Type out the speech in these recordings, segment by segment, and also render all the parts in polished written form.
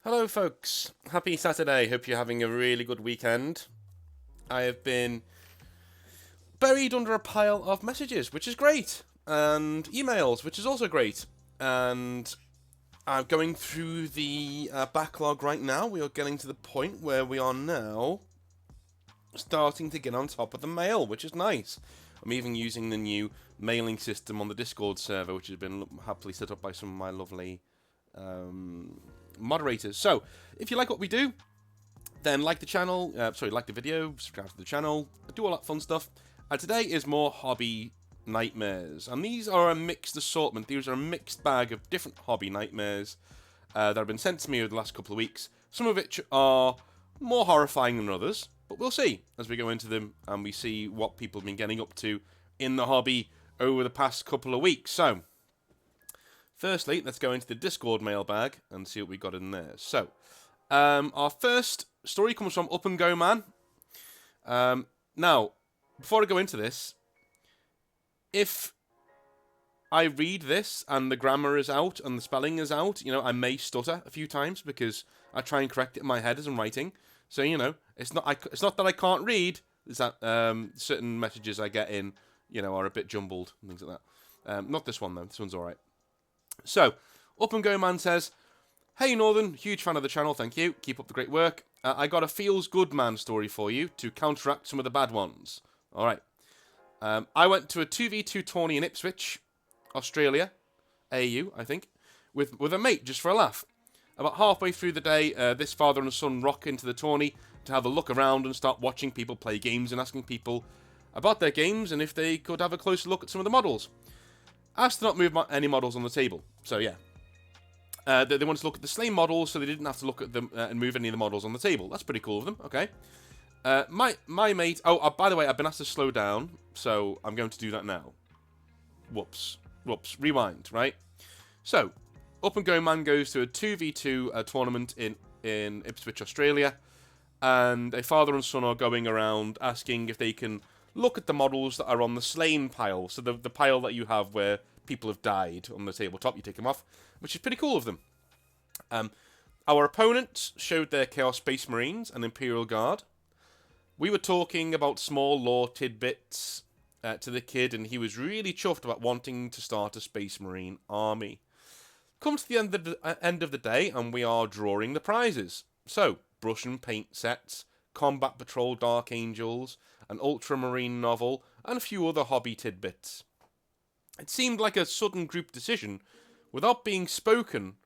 Hello, folks. Happy Saturday. Hope you're having a really good weekend. I have been buried under a pile of messages, which is great, and emails, which is also great. And I'm going through the backlog right now. We are getting to the point where we are now starting to get on top of the mail, which is nice. I'm even using the new mailing system on the Discord server, which has been happily set up by some of my lovely moderators. So, if you like what we do, then like the channel, like the video, subscribe to the channel, do all that fun stuff. And today is more hobby nightmares. And these are a mixed assortment. These are a mixed bag of different hobby nightmares that have been sent to me over the last couple of weeks. Some of which are more horrifying than others, but we'll see as we go into them and we see what people have been getting up to in the hobby over the past couple of weeks. So, firstly, let's go into the Discord mailbag and see what we got in there. So, our first story comes from Up and Go Man. Now, before I go into this, if I read this and the grammar is out and the spelling is out, I may stutter a few times because I try and correct it in my head as I'm writing. So, it's not that I can't read. It's that certain messages I get in, are a bit jumbled and things like that. Not this one, though. This one's all right. So, Up and Go Man says, "Hey Northern, huge fan of the channel, thank you. Keep up the great work. I got a feels good man story for you to counteract some of the bad ones. Alright. I went to a 2v2 tourney in Ipswich, Australia, AU, I think, with a mate just for a laugh. About halfway through the day, this father and son rock into the tourney to have a look around and start watching people play games and asking people about their games and if they could have a closer look at some of the models. Asked to not move any models on the table. So, yeah. They wanted to look at the slain models, so they didn't have to look at them and move any of the models on the table. That's pretty cool of them, okay. My mate... Oh, by the way, I've been asked to slow down, so I'm going to do that now. Whoops. Rewind, right? So, Up and Go Man goes to a 2v2 tournament in Ipswich, Australia, and a father and son are going around asking if they can look at the models that are on the slain pile. So the pile that you have where people have died on the tabletop, you take them off, which is pretty cool of them. Our opponents showed their Chaos Space Marines and Imperial Guard. We were talking about small lore tidbits to the kid, and he was really chuffed about wanting to start a Space Marine army. Come to the end of the day, and we are drawing the prizes. So, brush and paint sets, Combat Patrol Dark Angels, an Ultramarine novel, and a few other hobby tidbits. It seemed like a sudden group decision, without being spoken,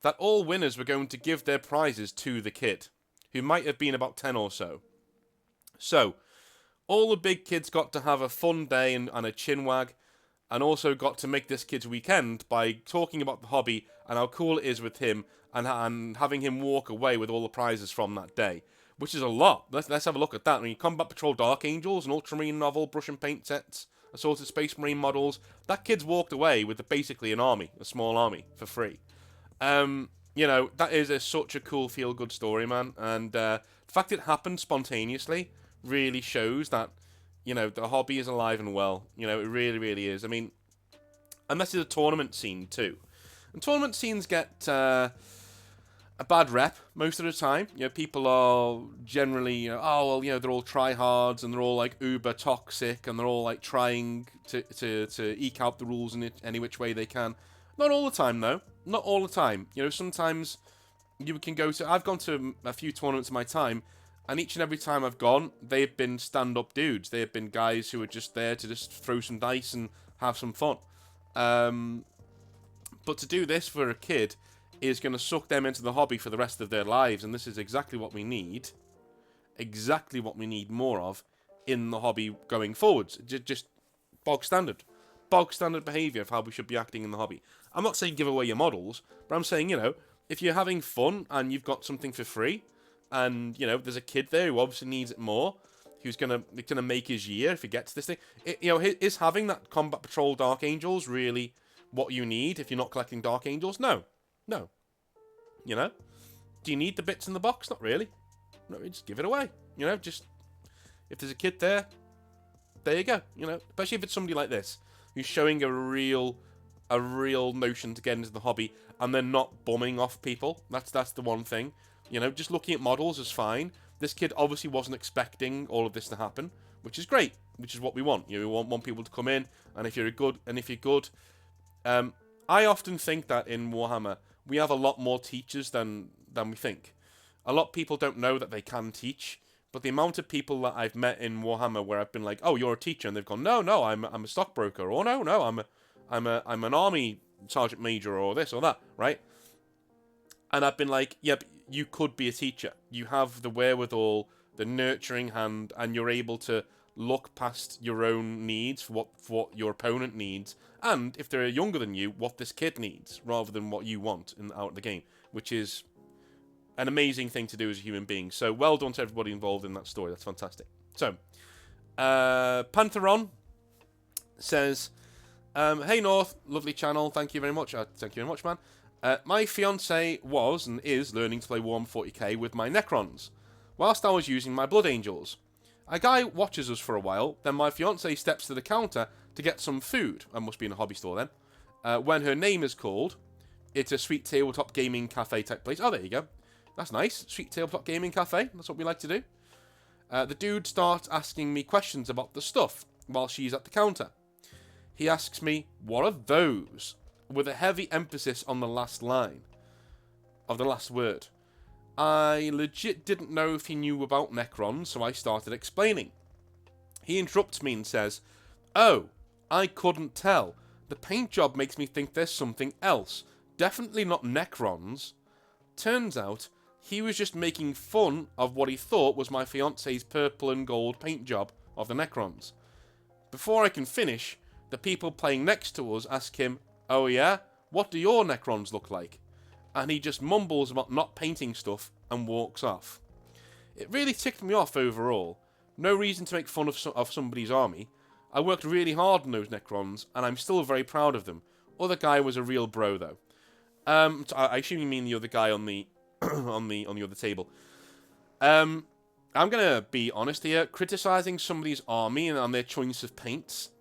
that all winners were going to give their prizes to the kid, who might have been about 10 or so. So, all the big kids got to have a fun day and a chinwag, and also got to make this kid's weekend by talking about the hobby and how cool it is with him, and having him walk away with all the prizes from that day. Which is a lot. Let's have a look at that. I mean, Combat Patrol Dark Angels, an Ultramarine novel, brush and paint sets, assorted Space Marine models. That kid's walked away with basically an army, a small army, for free. That is such a cool feel-good story, man. And the fact it happened spontaneously really shows that, the hobby is alive and well. It really, really is. I mean, and this is a tournament scene too. And tournament scenes get a bad rep most of the time. People are generally, they're all tryhards and they're all like uber toxic and they're all like trying to eke out the rules in any which way they can. Not all the time though. Not all the time. Sometimes you can go to. I've gone to a few tournaments in my time, and each and every time I've gone, they've been stand-up dudes. They have been guys who are just there to just throw some dice and have some fun. But to do this for a kid is going to suck them into the hobby for the rest of their lives, and this is exactly what we need. Exactly what we need more of in the hobby going forwards. Just bog standard. Bog standard behaviour of how we should be acting in the hobby. I'm not saying give away your models, but I'm saying, if you're having fun and you've got something for free, and, there's a kid there who obviously needs it more, who's gonna make his year if he gets this thing. Is having that Combat Patrol Dark Angels really what you need if you're not collecting Dark Angels? No. Do you need the bits in the box? Not really. No, just give it away. Just if there's a kid there you go. Especially if it's somebody like this who's showing a real a real notion to get into the hobby, and they're not bumming off people. That's the one thing. You know, just looking at models is fine. This kid obviously wasn't expecting all of this to happen, which is great, which is what we want. You know, we want people to come in, and if you're good, I often think that in Warhammer we have a lot more teachers than we think. A lot of people don't know that they can teach, but the amount of people that I've met in Warhammer where I've been like, "Oh, you're a teacher," and they've gone, "No, I'm a stockbroker," or "No, I'm an army sergeant major," or this or that, right? And I've been like, "Yeah, but you could be a teacher. You have the wherewithal, the nurturing hand, and you're able to look past your own needs for what your opponent needs, and if they're younger than you, what this kid needs, rather than what you want out of the game," which is an amazing thing to do as a human being. So well done to everybody involved in that story. That's fantastic. So, Pantheron says, "Hey North, lovely channel. Thank you very much. Thank you very much, man. My fiance was and is learning to play Warhammer 40k with my Necrons, whilst I was using my Blood Angels. A guy watches us for a while, then my fiance steps to the counter to get some food. I must be in a hobby store then. When her name is called, it's a sweet tabletop gaming cafe type place. Oh, there you go. That's nice. Sweet tabletop gaming cafe. That's what we like to do. The dude starts asking me questions about the stuff while she's at the counter. He asks me, 'What are those?' with a heavy emphasis on the last line of the last word. I legit didn't know if he knew about Necrons, so I started explaining. He interrupts me and says, 'Oh, I couldn't tell. The paint job makes me think there's something else. Definitely not Necrons.' Turns out, he was just making fun of what he thought was my fiance's purple and gold paint job of the Necrons. Before I can finish, the people playing next to us ask him, 'Oh yeah? What do your Necrons look like?' And he just mumbles about not painting stuff and walks off. It really ticked me off overall. No reason to make fun of somebody's army. I worked really hard on those Necrons, and I'm still very proud of them. Other guy was a real bro, though." So I assume you mean the other guy on the on the other table. I'm gonna be honest here. Criticizing somebody's army and on their choice of paints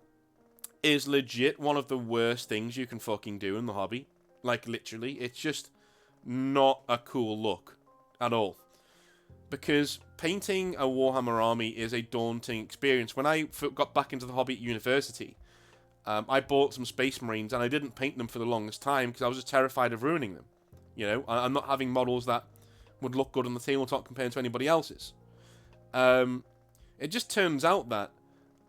is legit one of the worst things you can fucking do in the hobby. Like, literally, it's just not a cool look at all. Because painting a Warhammer army is a daunting experience. When I got back into the hobby at university, I bought some Space Marines and I didn't paint them for the longest time because I was just terrified of ruining them. You know, I'm not having models that would look good on the tabletop compared to anybody else's. It just turns out that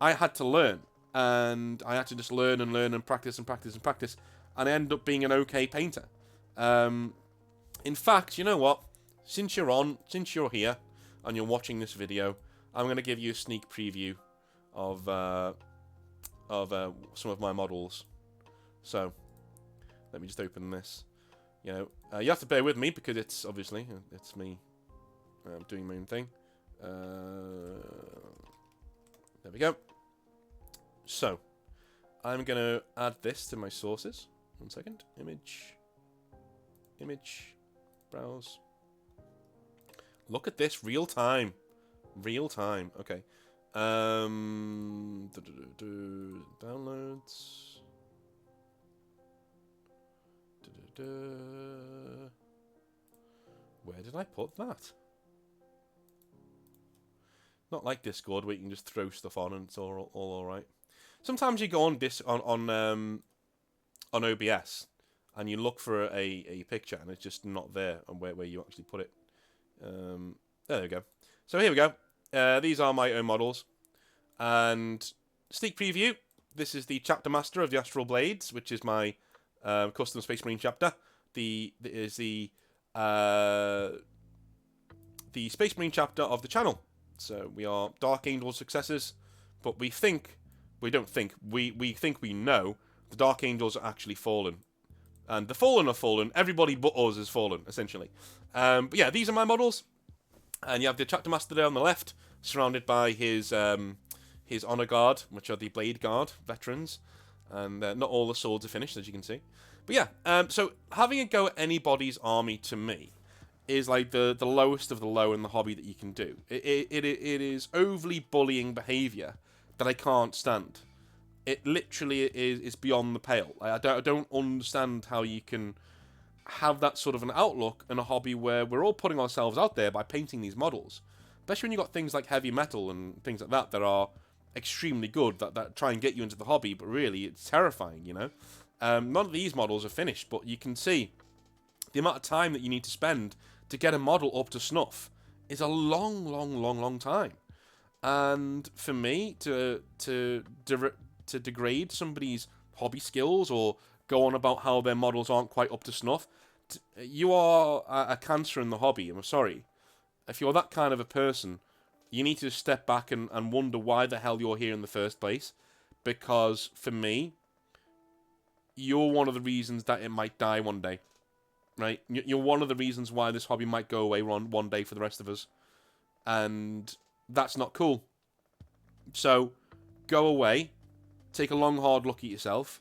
I had to learn. And I had to just learn and practice and practice and practice. And I ended up being an okay painter. In fact, you know what? Since you're here, and you're watching this video, I'm going to give you a sneak preview of some of my models. So, let me just open this. You know, you have to bear with me because it's obviously it's me doing my own thing. There we go. So, I'm going to add this to my sources. 1 second. Image, browse. Look at this, real time. Okay. Downloads. Where did I put that? Not like Discord where you can just throw stuff on and it's all alright. Sometimes you go on OBS and you look for a picture and it's just not there and where you actually put it. There we go. So here we go. These are my own models. And sneak preview. This is the Chapter Master of the Astral Blades, which is my custom Space Marine chapter. The Space Marine chapter of the channel. So we are Dark Angel successors, but we think we know the Dark Angels are actually fallen. And the Fallen are fallen. Everybody but us is fallen, essentially. But yeah, these are my models. And you have the Chapter Master there on the left, surrounded by his Honor Guard, which are the Blade Guard veterans. And not all the swords are finished, as you can see. But yeah, so having a go at anybody's army, to me, is like the lowest of the low in the hobby that you can do. It is overly bullying behaviour that I can't stand. It literally is beyond the pale. I don't understand how you can have that sort of an outlook in a hobby where we're all putting ourselves out there by painting these models. Especially when you've got things like heavy metal and things like that are extremely good, that try and get you into the hobby, but really it's terrifying, None of these models are finished, but you can see the amount of time that you need to spend to get a model up to snuff is a long, long, long, long time. And for me to degrade somebody's hobby skills or go on about how their models aren't quite up to snuff, you are a cancer in the hobby. I'm sorry. If you're that kind of a person, you need to step back and wonder why the hell you're here in the first place. Because for me, you're one of the reasons that it might die one day. Right? You're one of the reasons why this hobby might go away one day for the rest of us. And that's not cool. So, go away, take a long, hard look at yourself,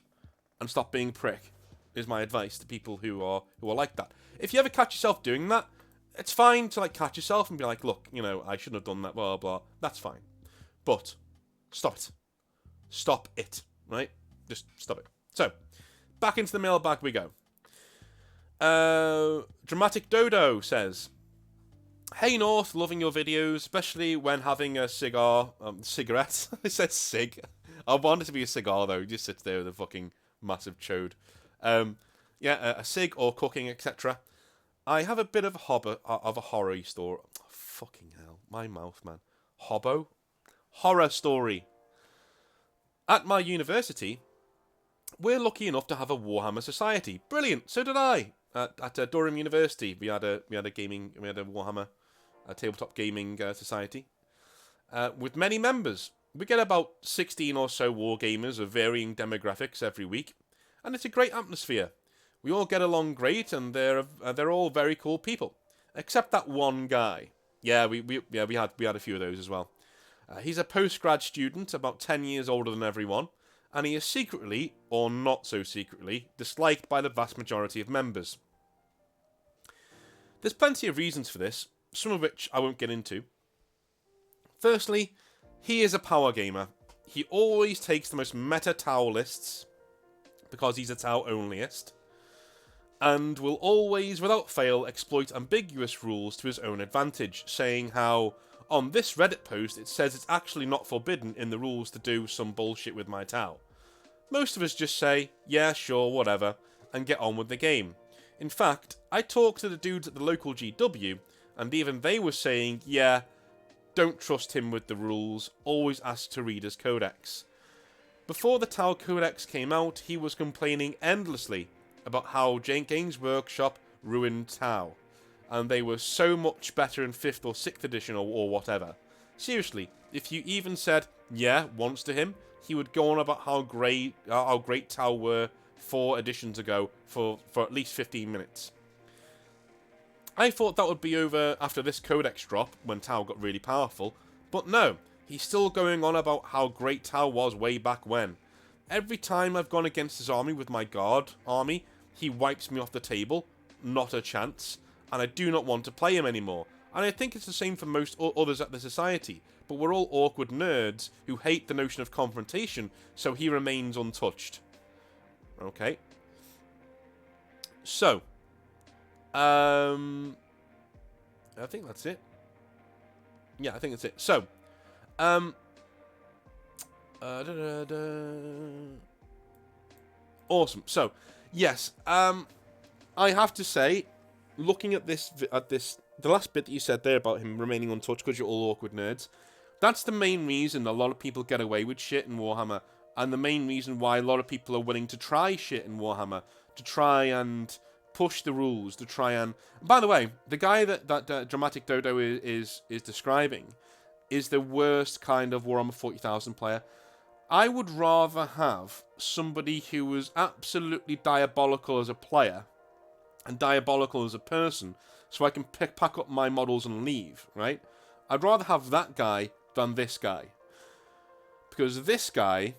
and stop being a prick, is my advice to people who are like that. If you ever catch yourself doing that, it's fine to catch yourself and be like, look, I shouldn't have done that, blah, blah, that's fine. But, stop it. Stop it, right? Just stop it. So, back into the mailbag we go. Dramatic Dodo says, "Hey North, loving your videos, especially when having a cigarette." I said cig. I want it to be a cigar though. He just sits there with a fucking massive chode. A cig or cooking, etc. I have a bit of a horror story. Oh, fucking hell, my mouth, man. Horror story. At my university, we're lucky enough to have a Warhammer society. Brilliant. So did I. At Durham University, we had a Warhammer, tabletop gaming society, with many members. We get about 16 or so wargamers of varying demographics every week, and it's a great atmosphere. We all get along great, and they're all very cool people, except that one guy. Yeah, we had a few of those as well. He's a postgrad student, about 10 years older than everyone, and he is secretly, or not so secretly, disliked by the vast majority of members. There's plenty of reasons for this, some of which I won't get into. Firstly, he is a power gamer. He always takes the most meta Tau lists, because he's a Tau onlyist, and will always, without fail, exploit ambiguous rules to his own advantage, saying how, on this Reddit post, it says it's actually not forbidden in the rules to do some bullshit with my Tau. Most of us just say, yeah, sure, whatever, and get on with the game. In fact, I talked to the dudes at the local GW, and even they were saying, yeah, don't trust him with the rules, always ask to read his codex. Before the Tau Codex came out, he was complaining endlessly about how Games Workshop ruined Tau, and they were so much better in 5th or 6th edition or whatever. Seriously, if you even said, yeah, once to him, he would go on about how great Tau were 4 editions ago for at least 15 minutes. I thought that would be over after this codex drop, when Tau got really powerful, but no, he's still going on about how great Tau was way back when. Every time I've gone against his army with my guard army, he wipes me off the table, not a chance, and I do not want to play him anymore. And I think it's the same for most others at the society, but we're all awkward nerds who hate the notion of confrontation, so he remains untouched. Okay. So, I think that's it. Yeah, I think that's it. So, awesome. So, yes, I have to say, looking at this, the last bit that you said there about him remaining untouched because you're all awkward nerds, that's the main reason a lot of people get away with shit in Warhammer, and the main reason why a lot of people are willing to try shit in Warhammer, to try and push the rules, to try and... By the way, the guy that Dramatic Dodo is describing is the worst kind of Warhammer 40,000 player. I would rather have somebody who was absolutely diabolical as a player and diabolical as a person, so I can pack up my models and leave, right? I'd rather have that guy than this guy. Because this guy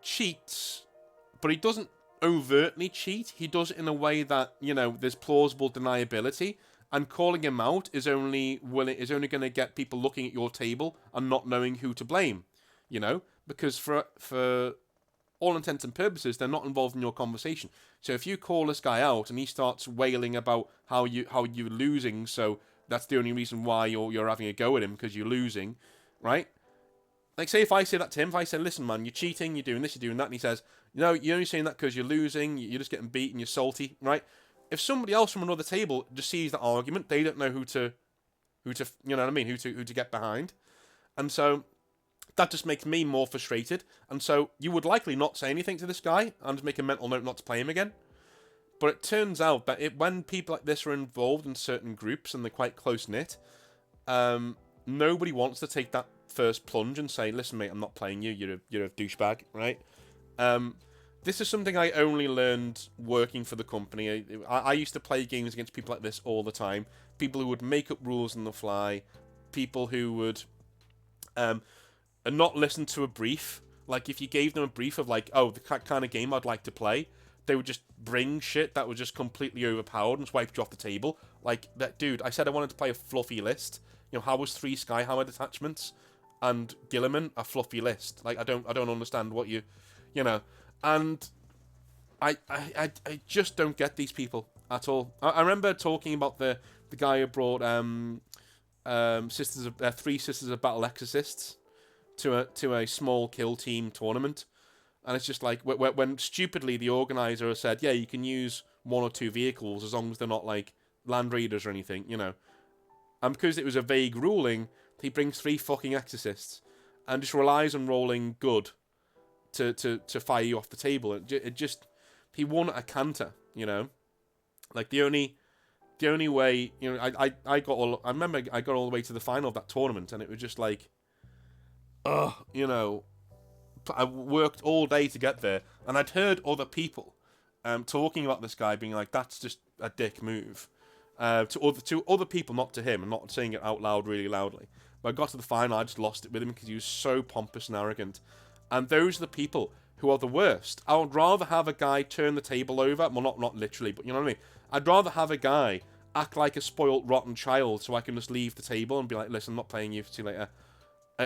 cheats, but he doesn't overtly cheat. He does it in a way that, you know, there's plausible deniability, and calling him out is only going to get people looking at your table and not knowing who to blame. You know, because for all intents and purposes, they're not involved in your conversation. So if you call this guy out and he starts wailing about how you're losing, so that's the only reason why you're having a go at him because you're losing, right? Like, say if I say that to him, if I say, listen, man, you're cheating, you're doing this, you're doing that, and he says, you're only saying that because you're losing, you're just getting beaten, you're salty, right? If somebody else from another table just sees that argument, they don't know who to, you know what I mean, who to get behind, and so that just makes me more frustrated. And so you would likely not say anything to this guy and just make a mental note not to play him again. But it turns out that when people like this are involved in certain groups and they're quite close knit, nobody wants to take that first plunge and say, "Listen, mate, I'm not playing you. You're a douchebag," right? This is something I only learned working for the company. I used to play games against people like this all the time. People who would make up rules on the fly. People who would and not listen to a brief. Like, if you gave them a brief of, like, oh, the kind of game I'd like to play, they would just bring shit that was just completely overpowered and swiped you off the table. Like, that dude, I said I wanted to play a fluffy list. How was 3 Skyhammer detachments and Gilliman a fluffy list? Like, I don't understand what and I just don't get these people at all. I remember talking about the guy who brought 3 Sisters of Battle Exorcists to a small kill team tournament, and it's just like when stupidly the organizer said, yeah, you can use 1 or 2 vehicles as long as they're not like Land Raiders or anything, and because it was a vague ruling, he brings 3 fucking exorcists and just relies on rolling good to fire you off the table. He won at a canter, like the only way, I remember I got all the way to the final of that tournament, and it was just like, I worked all day to get there, and I'd heard other people talking about this guy being like, that's just a dick move. To other people, not to him. I'm not saying it out loud really loudly. But I got to the final, I just lost it with him because he was so pompous and arrogant. And those are the people who are the worst. I would rather have a guy turn the table over. Well, not literally, but you know what I mean? I'd rather have a guy act like a spoilt, rotten child so I can just leave the table and be like, listen, I'm not playing you, see you later.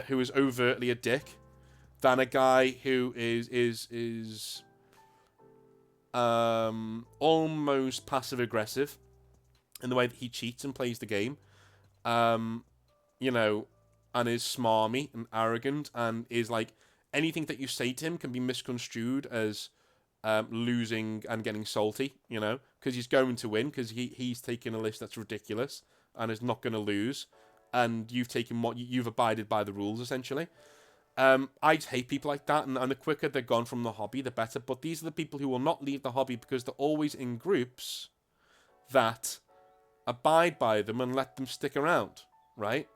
Who is overtly a dick, than a guy who is almost passive aggressive in the way that he cheats and plays the game, and is smarmy and arrogant, and is like, anything that you say to him can be misconstrued as losing and getting salty, because he's going to win, because he's taking a list that's ridiculous and is not going to lose, and you've abided by the rules, essentially. I just hate people like that, and the quicker they're gone from the hobby, the better. But these are the people who will not leave the hobby because they're always in groups that abide by them and let them stick around, right?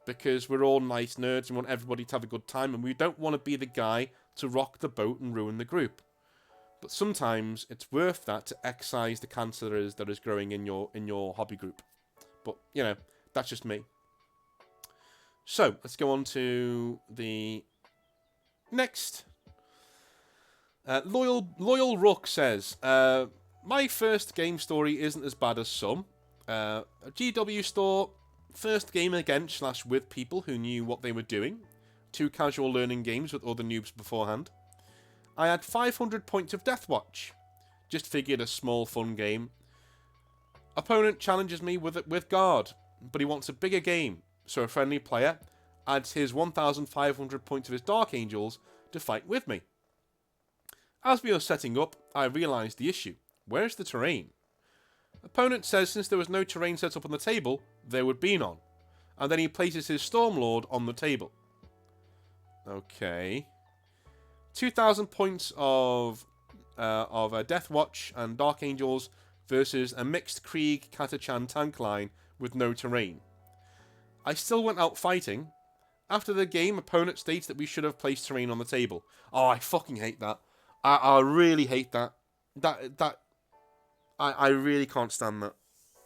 Because we're all nice nerds and want everybody to have a good time, and we don't want to be the guy to rock the boat and ruin the group. But sometimes it's worth that to excise the cancer that is growing in your hobby group. But that's just me. So let's go on to the next. Loyal Rook says, my first game story isn't as bad as some. A GW store, first game against / with people who knew what they were doing. 2 casual learning games with other noobs beforehand. I had 500 points of Deathwatch. Just figured a small fun game. Opponent challenges me with guard, but he wants a bigger game, so a friendly player adds his 1,500 points of his Dark Angels to fight with me. As we are setting up, I realised the issue. Where's the terrain? Opponent says since there was no terrain set up on the table, there would be none. And then he places his Stormlord on the table. Okay. 2,000 points of Deathwatch and Dark Angels versus a mixed Krieg Katachan tank line with no terrain. I still went out fighting. After the game, opponent states that we should have placed terrain on the table. Oh, I fucking hate that. I really hate that. I really can't stand that.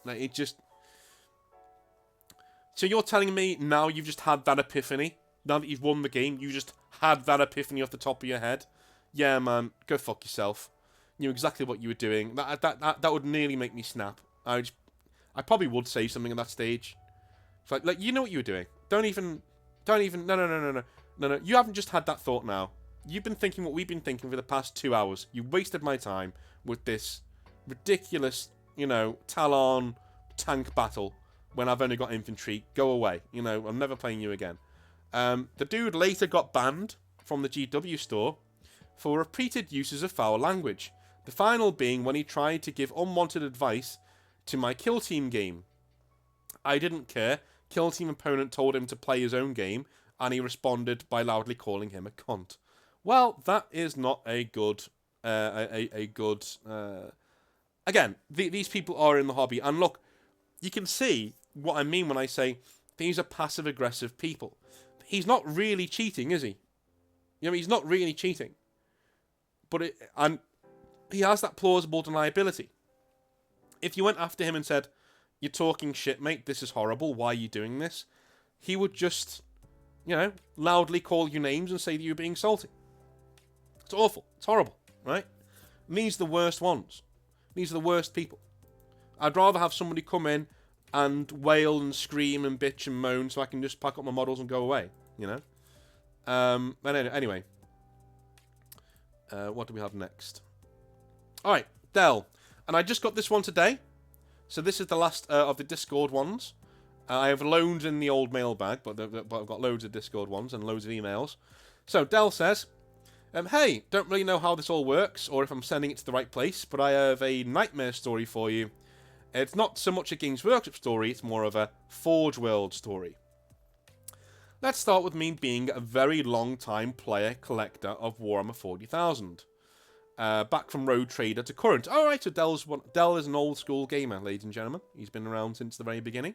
Like, it just... So you're telling me now you've just had that epiphany? Now that you've won the game, you just had that epiphany off the top of your head? Yeah, man, go fuck yourself. You knew exactly what you were doing. That would nearly make me snap. I probably would say something at that stage. It's like you know what you were doing. Don't even. No. No, you haven't just had that thought now. You've been thinking what we've been thinking for the past 2 hours. You wasted my time with this ridiculous, Talon tank battle when I've only got infantry. Go away. I'm never playing you again. The dude later got banned from the GW store for repeated uses of foul language. The final being when he tried to give unwanted advice to my Kill Team game. I didn't care. Kill Team opponent told him to play his own game, and he responded by loudly calling him a cunt. Well, that is not a good, again, these people are in the hobby, and look, you can see what I mean when I say these are passive-aggressive people. He's not really cheating, is he? He's not really cheating. But and he has that plausible deniability. If you went after him and said, "You're talking shit, mate, this is horrible, why are you doing this?" he would just, loudly call you names and say that you're being salty. It's awful. It's horrible, right? And these are the worst ones. These are the worst people. I'd rather have somebody come in and wail and scream and bitch and moan so I can just pack up my models and go away, But anyway. What do we have next? Alright, Dell. And I just got this one today. So this is the last of the Discord ones. I have loads in the old mailbag, but I've got loads of Discord ones and loads of emails. So Dell says, hey, don't really know how this all works or if I'm sending it to the right place, but I have a nightmare story for you. It's not so much a Games Workshop story, it's more of a Forge World story. Let's start with me being a very long time player collector of Warhammer 40,000. Back from Road Trader to current. Alright, so Dell is an old school gamer, ladies and gentlemen. He's been around since the very beginning.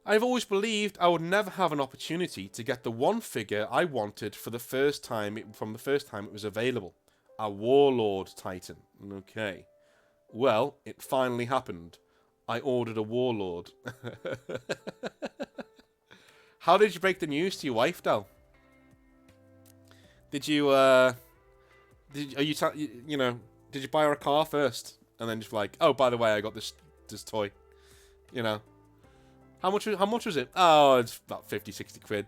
I've always believed I would never have an opportunity to get the one figure I wanted from the first time it was available. A Warlord Titan. Okay. Well, it finally happened. I ordered a Warlord. How did you break the news to your wife, Del? Did you buy her a car first and then just like, oh, by the way, I got this toy, How much was it? Oh, it's about 50, 60 quid,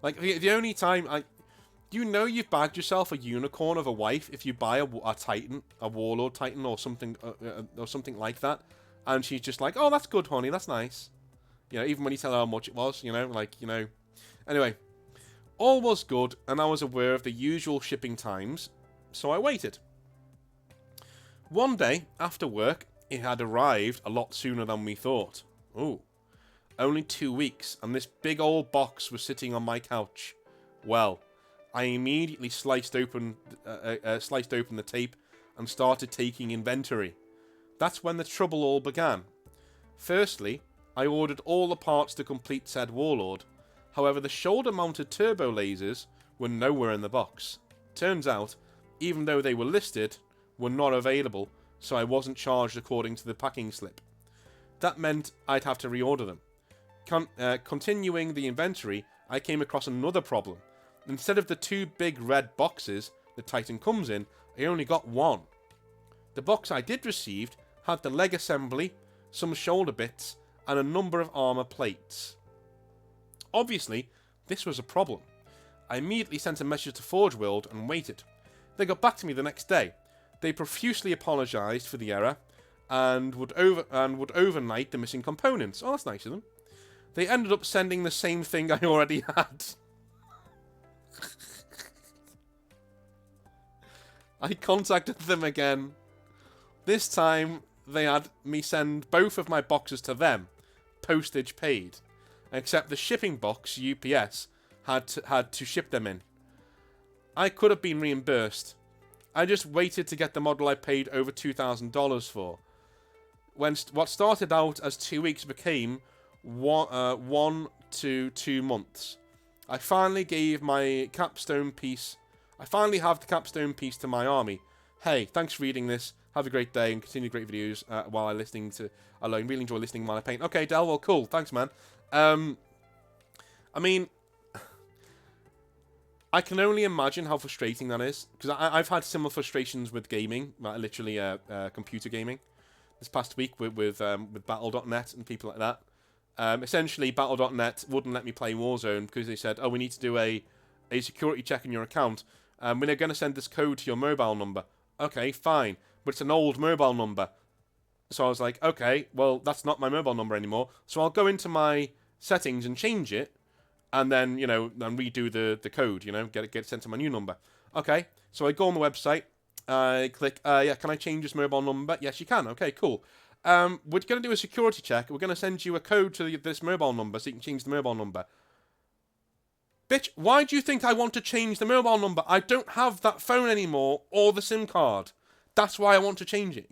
Like, the only time you've bagged yourself a unicorn of a wife if you buy a Titan, a Warlord Titan or something like that, and she's just like, oh, that's good, honey, that's nice. Even when you tell her how much it was, Anyway, all was good, and I was aware of the usual shipping times, so I waited. One day, after work, it had arrived a lot sooner than we thought. Ooh. Only 2 weeks, and this big old box was sitting on my couch. Well, I immediately sliced open the tape and started taking inventory. That's when the trouble all began. Firstly, I ordered all the parts to complete said Warlord. However, the shoulder-mounted turbo lasers were nowhere in the box. Turns out, even though they were listed, were not available, so I wasn't charged according to the packing slip. That meant I'd have to reorder them. Continuing the inventory, I came across another problem. Instead of the 2 big red boxes the Titan comes in, I only got 1. The box I did receive had the leg assembly, some shoulder bits, and a number of armor plates. Obviously, this was a problem. I immediately sent a message to Forge World and waited. They got back to me the next day. They profusely apologised for the error and would overnight the missing components. Oh, that's nice of them. They ended up sending the same thing I already had. I contacted them again. This time, they had me send both of my boxes to them, postage paid, except the shipping box UPS had to ship them in. I could have been reimbursed. I just waited to get the model I paid over $2,000 for. When what started out as 2 weeks became 1 to 2 months. I finally gave my capstone piece. I finally have the capstone piece to my army. Hey, thanks for reading this. Have a great day and continue great videos while I really enjoy listening while I paint. Okay, Del, well, cool. Thanks, man. I mean, I can only imagine how frustrating that is. Because I've had similar frustrations with gaming, like literally computer gaming, this past week with Battle.net and people like that. Essentially, Battle.net wouldn't let me play Warzone because they said, oh, we need to do a security check in your account. We're going to send this code to your mobile number. Okay, fine. But it's an old mobile number. So I was like, okay, well, that's not my mobile number anymore. So I'll go into my settings and change it. And then, then redo the code, get it sent to my new number. Okay, so I go on the website. I click, yeah, can I change this mobile number? Yes, you can. Okay, cool. We're going to do a security check. We're going to send you a code to this mobile number so you can change the mobile number. Bitch, why do you think I want to change the mobile number? I don't have that phone anymore or the SIM card. That's why I want to change it,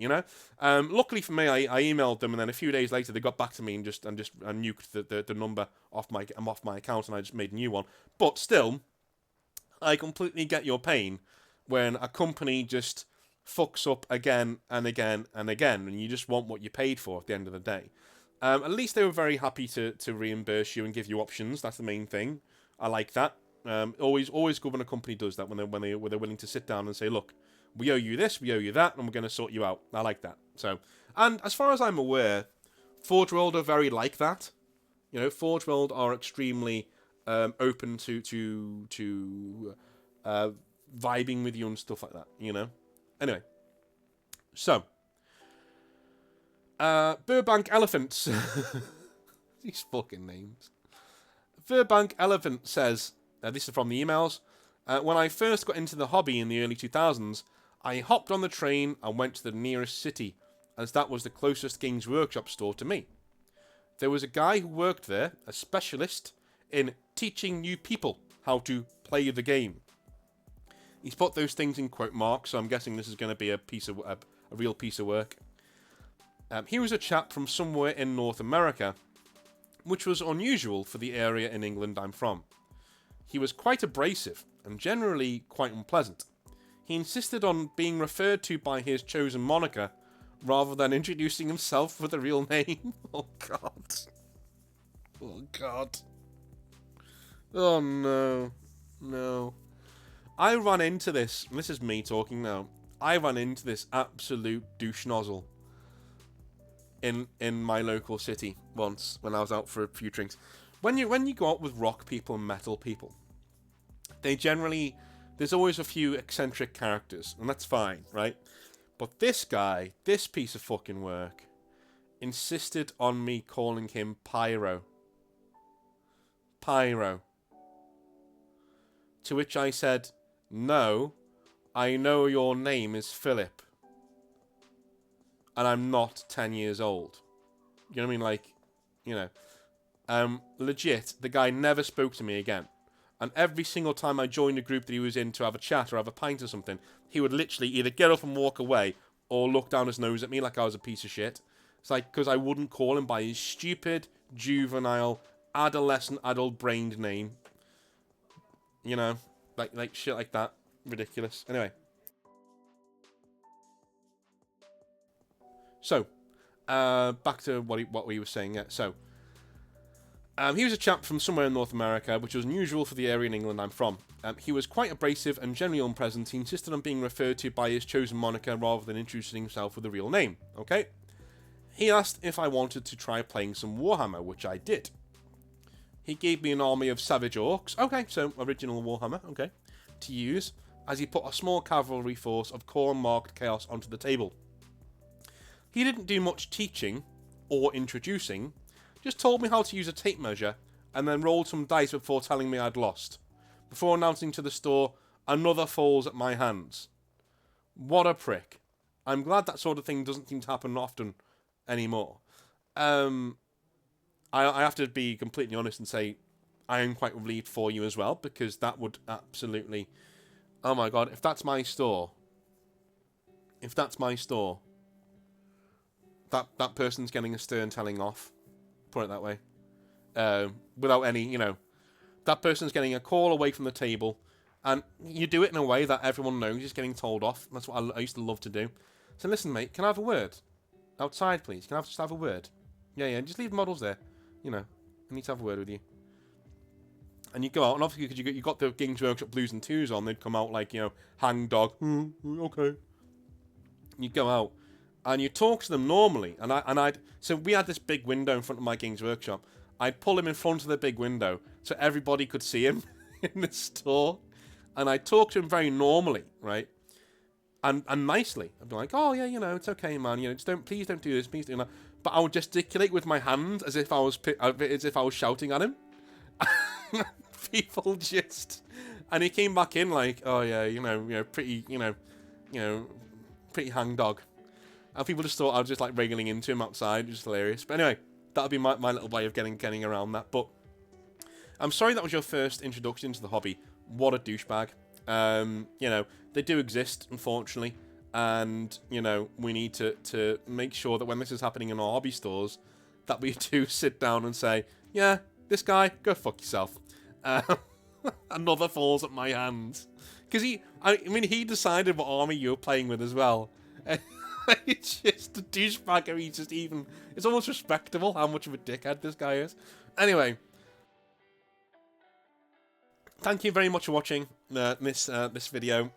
Luckily for me, I emailed them, and then a few days later they got back to me and nuked the number off my account, and I just made a new one. But still, I completely get your pain when a company just fucks up again and again and again, and you just want what you paid for at the end of the day. At least they were very happy to reimburse you and give you options. That's the main thing. I like that. Always good when a company does that, when they're willing to sit down and say, look, we owe you this, we owe you that, and we're going to sort you out. I like that. So, and as far as I'm aware, Forge World are very like that. Forge World are extremely open to vibing with you and stuff like that. Anyway, so Burbank Elephants. These fucking names. Burbank Elephant says, this is from the emails. When I first got into the hobby in the early 2000s, I hopped on the train and went to the nearest city, as that was the closest Games Workshop store to me. There was a guy who worked there, a specialist in teaching new people how to play the game. He's put those things in quote marks, so I'm guessing this is going to be a real piece of work. He was a chap from somewhere in North America, which was unusual for the area in England I'm from. He was quite abrasive and generally quite unpleasant. He insisted on being referred to by his chosen moniker rather than introducing himself with a real name. Oh, God. Oh, God. Oh, no. No. I ran into this, and this is me talking now, I ran into this absolute douche nozzle in my local city once when I was out for a few drinks. When you go out with rock people and metal people, there's always a few eccentric characters, and that's fine, right? But this guy, this piece of fucking work, insisted on me calling him Pyro. Pyro. To which I said, no, I know your name is Philip. And I'm not 10 years old. You know what I mean? Legit, the guy never spoke to me again. And every single time I joined a group that he was in to have a chat or have a pint or something, he would literally either get up and walk away or look down his nose at me like I was a piece of shit. It's like, because I wouldn't call him by his stupid, juvenile, adolescent, adult-brained name. Like shit like that. Ridiculous. Anyway. So, back to what we were saying. So, he was a chap from somewhere in North America, which was unusual for the area in England I'm from. He was quite abrasive and generally unpleasant. He insisted on being referred to by his chosen moniker rather than introducing himself with a real name. Okay? He asked if I wanted to try playing some Warhammer, which I did. He gave me an army of savage orcs. Okay, so original Warhammer, okay, to use, as he put a small cavalry force of core-marked chaos onto the table. He didn't do much teaching or introducing, just told me how to use a tape measure and then rolled some dice before telling me I'd lost, before announcing to the store, another falls at my hands. What a prick. I'm glad that sort of thing doesn't seem to happen often anymore. I have to be completely honest and say I am quite relieved for you as well, because that would absolutely... Oh my God, if that's my store, that person's getting a stern telling off. Put it that way. Without any, that person's getting a call away from the table, and you do it in a way that everyone knows is getting told off. That's what I used to love to do. So listen, mate, can I have a word? Outside, please. Can I just have a word? Yeah, just leave the models there. I need to have a word with you. And you go out, and obviously, because you got the Games Workshop Blues and Twos on, they'd come out like, hang dog. Okay. You go out, and you talk to them normally, so we had this big window in front of my Games Workshop. I'd pull him in front of the big window so everybody could see him in the store, and I'd talk to him very normally, right? And nicely. I'd be like, oh yeah, it's okay, man. Just please don't do this, please do that. But I would gesticulate with my hand as if I was shouting at him. People just, and he came back in like, oh yeah, pretty, pretty hangdog. And people just thought I was just like wriggling into him outside, which is hilarious. But anyway, that'll be my little way of getting around that. But I'm sorry that was your first introduction to the hobby. What a douchebag. They do exist, unfortunately. And, we need to make sure that when this is happening in our hobby stores, that we do sit down and say, yeah, this guy, go fuck yourself. Another falls at my hands. Because he decided what army you were playing with as well. It's just a douchebag. It's almost respectable how much of a dickhead this guy is. Anyway, thank you very much for watching this video.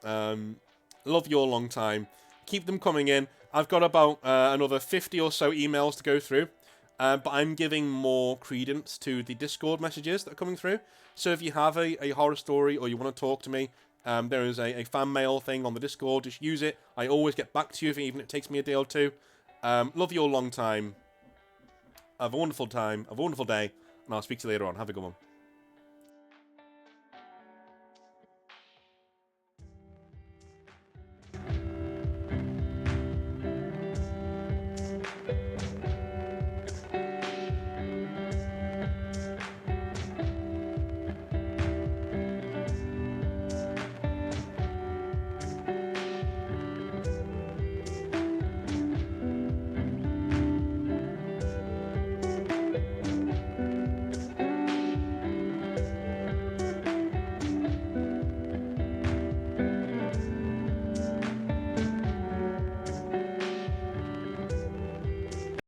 Love you all long time. Keep them coming in. I've got about another 50 or so emails to go through. But I'm giving more credence to the Discord messages that are coming through. So if you have a horror story or you want to talk to me, there is a fan mail thing on the Discord. Just use it. I always get back to you, even if it takes me a day or two. Love you all long time. Have a wonderful time. Have a wonderful day. And I'll speak to you later on. Have a good one.